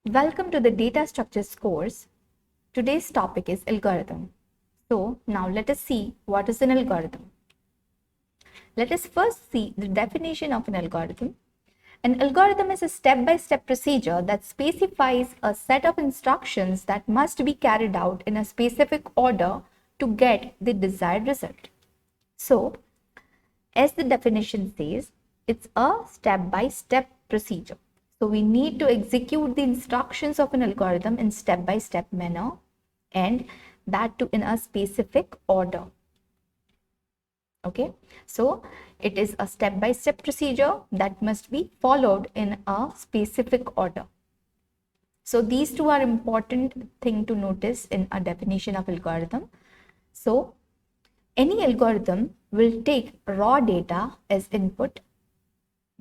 Welcome to the data structures course. Today's topic is algorithm. So now let us see what is an algorithm. Let us first see the definition of an algorithm. An algorithm is a step-by-step procedure that specifies a set of instructions that must be carried out in a specific order to get the desired result. So, as the definition says, it's a step-by-step procedure. So we need to execute the instructions of an algorithm in step-by-step manner, and that too in a specific order. Okay, so it is a step-by-step procedure that must be followed in a specific order. So these two are important thing to notice in a definition of algorithm. So any algorithm will take raw data as input.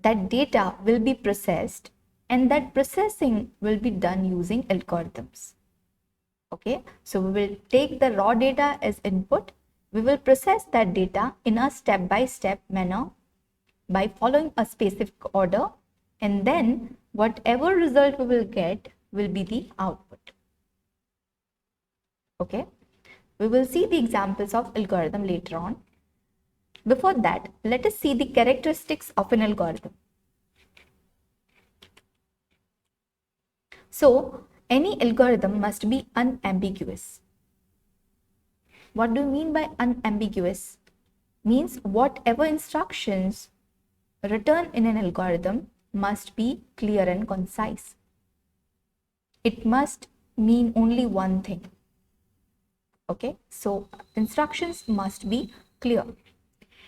That data will be processed, and that processing will be done using algorithms. Okay, so we will take the raw data as input. We will process that data in a step-by-step manner by following a specific order, and then whatever result we will get will be the output. Okay, we will see the examples of algorithm later on. Before that, let us see the characteristics of an algorithm. So, any algorithm must be unambiguous. What do you mean by unambiguous? Means whatever instructions written in an algorithm must be clear and concise. It must mean only one thing. Okay, so instructions must be clear.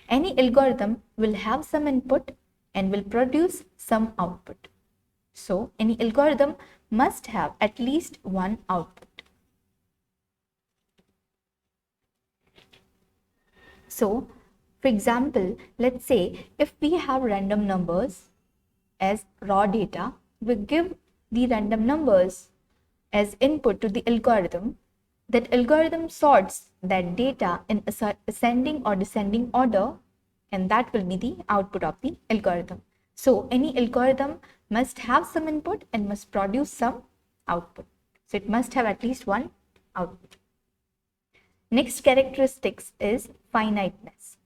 Any algorithm will have some input and will produce some output. So any algorithm must have at least one output. So for example, let's say if we have random numbers as raw data, we give the random numbers as input to the algorithm. That algorithm sorts that data in ascending or descending order, and that will be the output of the algorithm. So any algorithm must have some input and must produce some output. So it must have at least one output. Next characteristics is finiteness.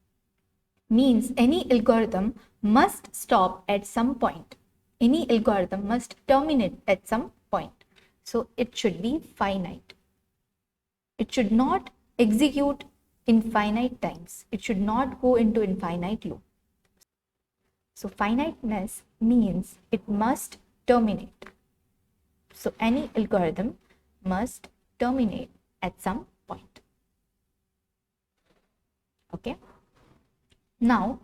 Means any algorithm must stop at some point. Any algorithm must terminate at some point. So it should be finite. It should not execute infinite times. It should not go into infinite loop. So finiteness means it must terminate. So any algorithm must terminate at some point. Okay. Now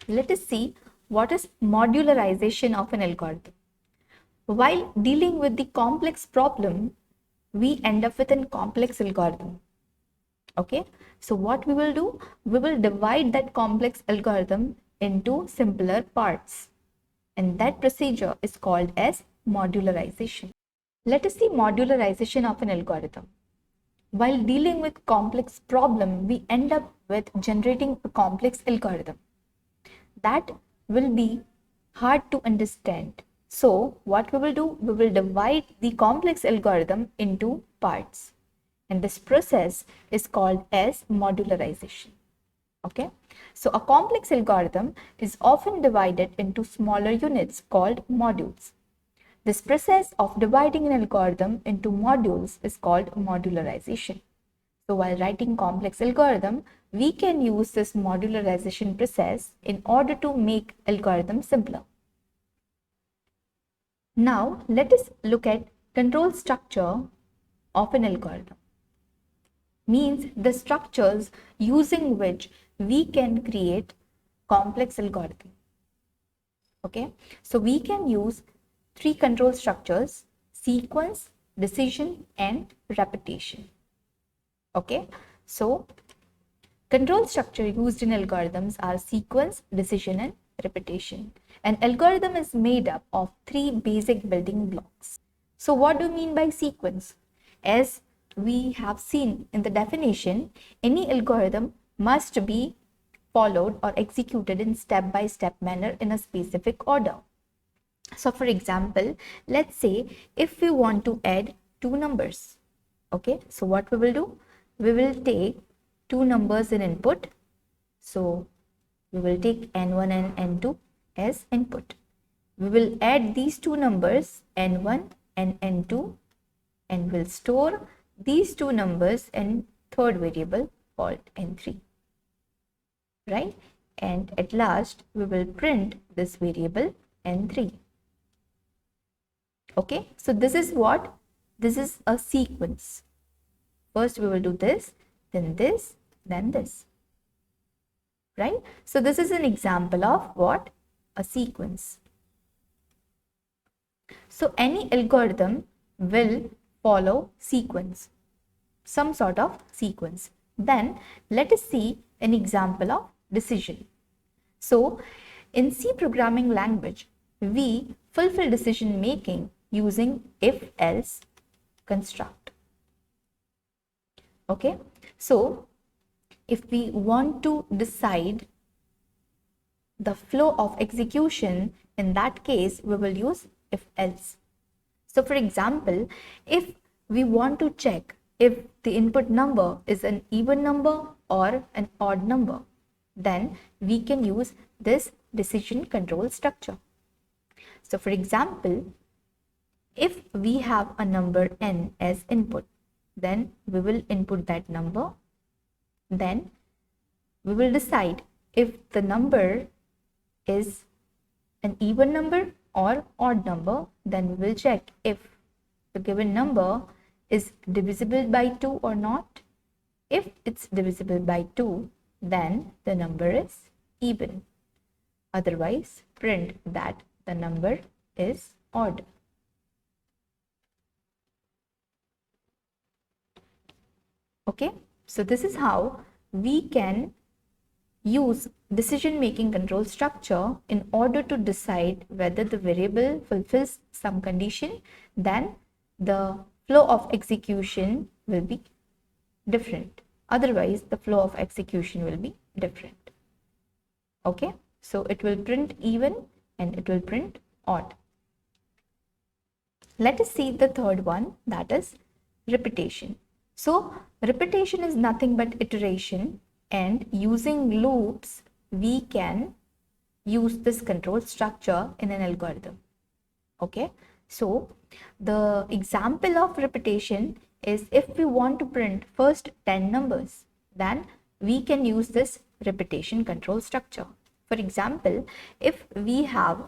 let us see what is modularization of an algorithm. While dealing with the complex problem, we end up with a complex algorithm. Okay, so what we will do, we will divide that complex algorithm into simpler parts, and that procedure is called as modularization. Let us see modularization of an algorithm. While dealing with complex problem, we end up with generating a complex algorithm that will be hard to understand. So what we will do, we will divide the complex algorithm into parts, and this process is called as modularization. Okay, so a complex algorithm is often divided into smaller units called modules. This process of dividing an algorithm into modules is called modularization. So while writing complex algorithm, we can use this modularization process in order to make algorithm simpler. Now let us look at control structure of an algorithm. Means the structures using which we can create complex algorithm. Okay, so we can use three control structures: sequence, decision, and repetition. Okay, so control structure used in algorithms are sequence, decision, and repetition. An algorithm is made up of three basic building blocks. So what do you mean by sequence? As we have seen in the definition, any algorithm must be followed or executed in step-by-step manner in a specific order. So for example, let's say if we want to add two numbers, okay, so what we will do? We will take two numbers in input. So we will take n1 and n2 as input. We will add these two numbers n1 and n2 and will store these two numbers in third variable called n3, right? And at last we will print this variable n3. Okay, so this is what? This is a sequence. First we will do this, then this, then this, right? So this is an example of what? A sequence. So any algorithm will follow sequence, some sort of sequence. Then let us see an example of decision. So in C programming language, we fulfill decision making using if-else construct. Okay, so if we want to decide the flow of execution, in that case we will use if-else. So for example, if we want to check if the input number is an even number or an odd number, then we can use this decision control structure. So for example, if we have a number n as input, then we will input that number. Then we will decide if the number is an even number or odd number. Then we will check if the given number is divisible by 2 or not. If it's divisible by 2, then the number is even. Otherwise, print that the number is odd. Okay, so this is how we can use decision making control structure in order to decide whether the variable fulfills some condition. Then the flow of execution will be different. Otherwise, the flow of execution will be different. Okay, so it will print even and it will print odd. Let us see the third one, that is repetition. So repetition is nothing but iteration, and using loops we can use this control structure in an algorithm. Okay, so the example of repetition is if we want to print first 10 numbers, then we can use this repetition control structure. For example, if we have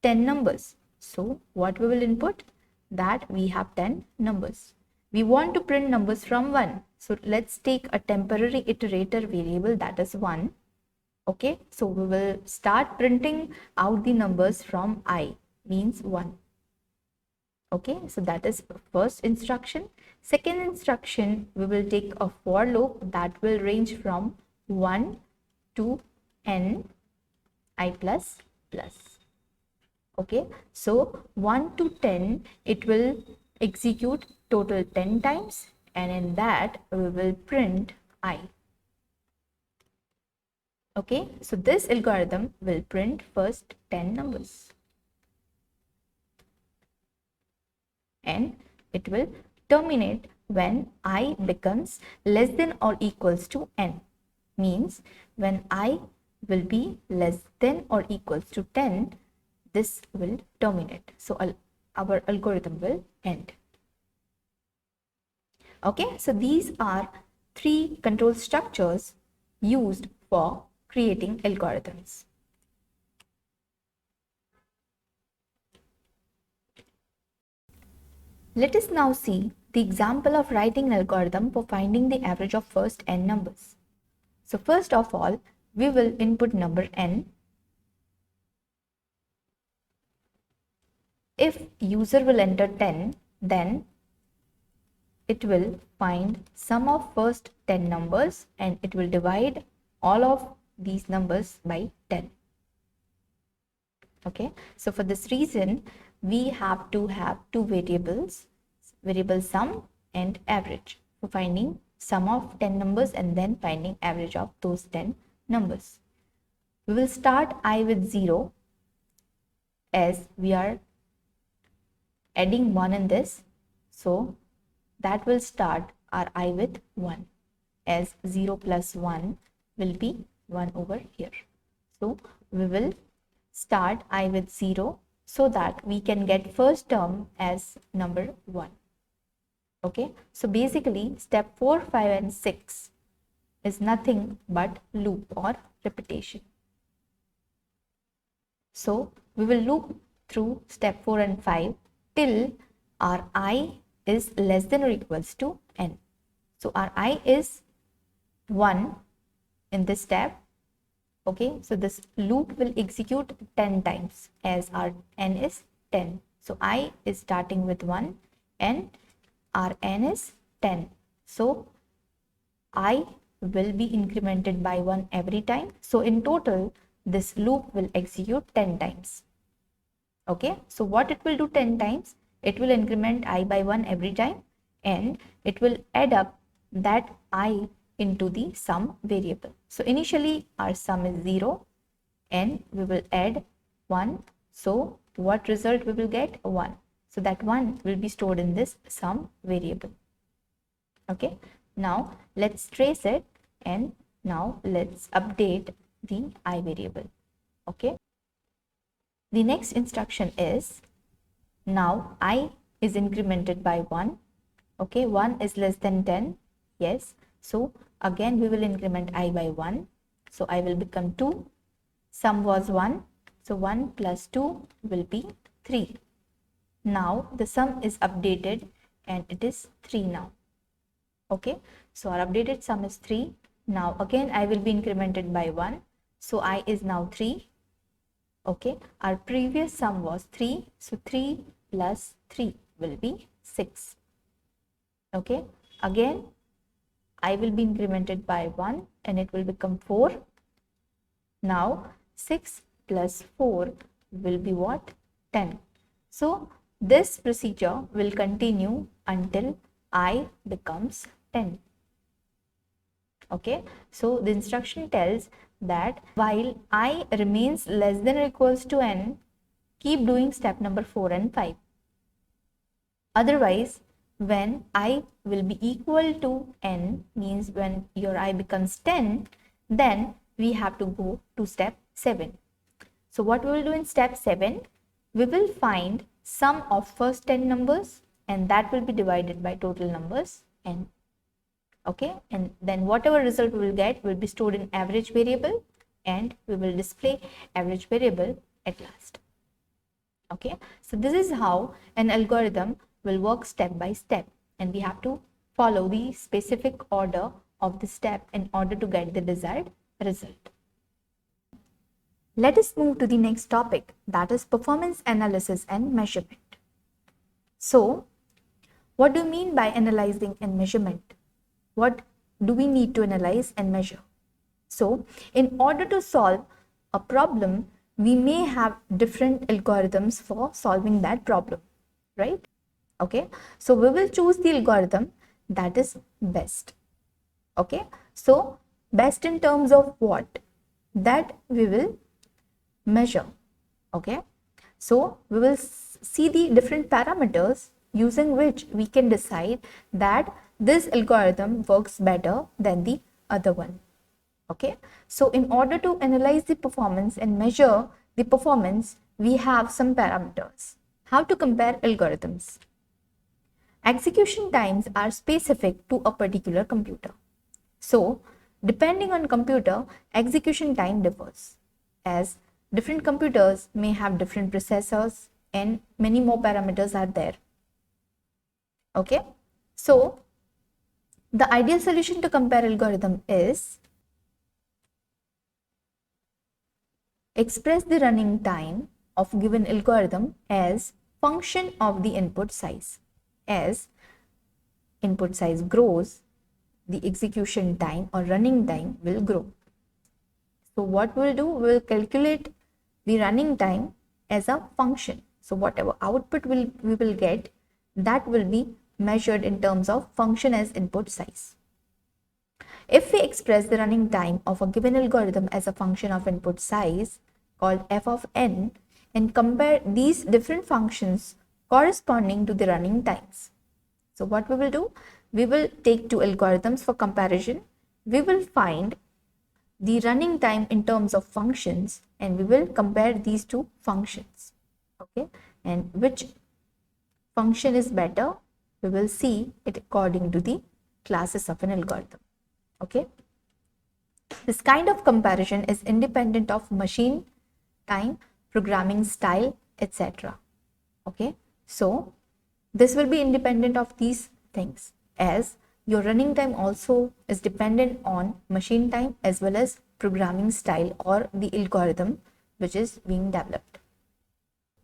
10 numbers, so what we will input? That we have 10 numbers. We want to print numbers from 1. So let's take a temporary iterator variable, that is 1. Okay, so we will start printing out the numbers from I, means 1. Okay, so that is first instruction. Second instruction, we will take a for loop that will range from 1 to n I plus plus. Okay, so 1 to 10, it will execute total 10 times, and in that we will print I. Okay, so this algorithm will print first 10 numbers and it will terminate when I becomes less than or equals to n. Means when I will be less than or equals to 10, this will terminate. So our algorithm will end. Okay, so these are 3 control structures used for creating algorithms. Let us now see the example of writing an algorithm for finding the average of first n numbers. So first of all, we will input number n. If user will enter 10, then it will find sum of first 10 numbers and it will divide all of these numbers by 10. Okay, so for this reason, we have to have 2 variables, variable sum and average, for finding sum of 10 numbers and then finding average of those 10 numbers. We will start I with 0 as we are adding 1 in this. So that will start our I with 1, as 0 plus 1 will be 1 over here. So we will start I with 0 so that we can get first term as number 1. Okay, so basically step 4, 5 and 6 is nothing but loop or repetition. So we will loop through step 4 and 5 till our I is less than or equals to n. So our I is 1 in this step. Okay, so this loop will execute 10 times as our n is 10. So I is starting with 1 and our n is 10. So I will be incremented by 1 every time. So in total, this loop will execute 10 times. Okay, so what it will do 10 times? It will increment I by 1 every time and it will add up that I into the sum variable. So initially our sum is 0 and we will add 1. So what result we will get? 1. So that 1 will be stored in this sum variable. Okay, now let's trace it and now let's update the I variable. Okay, the next instruction is, now I is incremented by 1. Okay, 1 is less than 10. Yes, so again we will increment I by 1. So I will become 2. Sum was 1. So 1 plus 2 will be 3. Now the sum is updated and it is 3 now. Okay, so our updated sum is 3. Now again I will be incremented by 1. So I is now 3. Okay, our previous sum was 3. So 3 plus 3 will be 6. Okay, again I will be incremented by 1 and it will become 4. Now 6 plus 4 will be what? 10. So this procedure will continue until I becomes 10. Okay, so the instruction tells that while I remains less than or equals to n, keep doing step number 4 and 5. Otherwise, when I will be equal to n, means when your I becomes 10, then we have to go to step 7. So what we will do in step 7, we will find sum of first 10 numbers and that will be divided by total numbers n. Okay, and then whatever result we will get will be stored in average variable and we will display average variable at last. Okay, so this is how an algorithm will work step by step and we have to follow the specific order of the step in order to get the desired result. Let us move to the next topic, that is performance analysis and measurement. So what do you mean by analyzing and measurement? What do we need to analyze and measure? So in order to solve a problem, we may have different algorithms for solving that problem, right? Okay, so we will choose the algorithm that is best. Okay, so best in terms of what? That we will measure. Okay, so we will see the different parameters using which we can decide that this algorithm works better than the other one. Okay, so in order to analyze the performance and measure the performance, we have some parameters. How to compare algorithms? Execution times are specific to a particular computer. So depending on computer, execution time differs, as different computers may have different processors and many more parameters are there. Okay, so the ideal solution to compare algorithm is express the running time of given algorithm as function of the input size. As input size grows, the execution time or running time will grow. So what we'll do, we'll calculate the running time as a function. So whatever output we will get, that will be measured in terms of function as input size. If we express the running time of a given algorithm as a function of input size called f of n, and compare these different functions corresponding to the running times. So what we will do? We will take two algorithms for comparison. We will find the running time in terms of functions and we will compare these two functions. Okay, and which function is better? We will see it according to the classes of an algorithm. Okay. This kind of comparison is independent of machine time, programming style, etc. Okay, so this will be independent of these things, as your running time also is dependent on machine time as well as programming style or the algorithm which is being developed.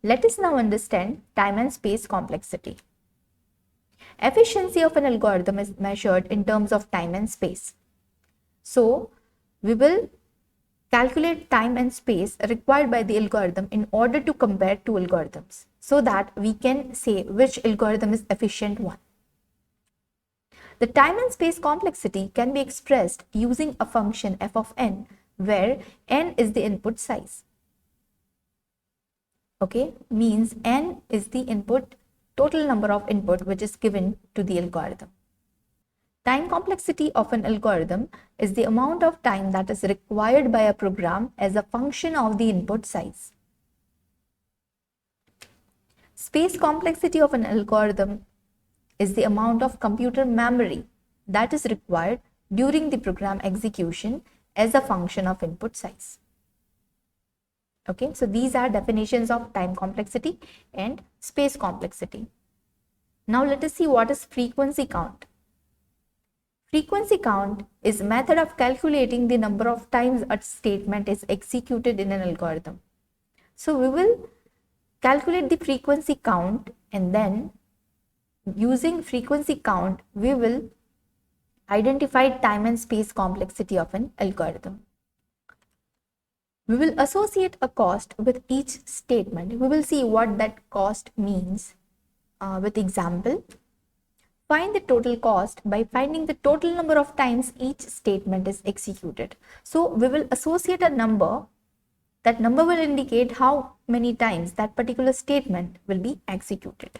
Let us now understand time and space complexity. Efficiency of an algorithm is measured in terms of time and space. So we will calculate time and space required by the algorithm in order to compare two algorithms so that we can say which algorithm is efficient one. The time and space complexity can be expressed using a function f of n where n is the input size. Okay, means n is the input, total number of input which is given to the algorithm. Time complexity of an algorithm is the amount of time that is required by a program as a function of the input size. Space complexity of an algorithm is the amount of computer memory that is required during the program execution as a function of input size. Okay, so these are definitions of time complexity and space complexity. Now let us see what is frequency count. Frequency count is a method of calculating the number of times a statement is executed in an algorithm. So we will calculate the frequency count and then using frequency count we will identify time and space complexity of an algorithm. We will associate a cost with each statement. We will see what that cost means with example. Find the total cost by finding the total number of times each statement is executed. So we will associate a number. That number will indicate how many times that particular statement will be executed.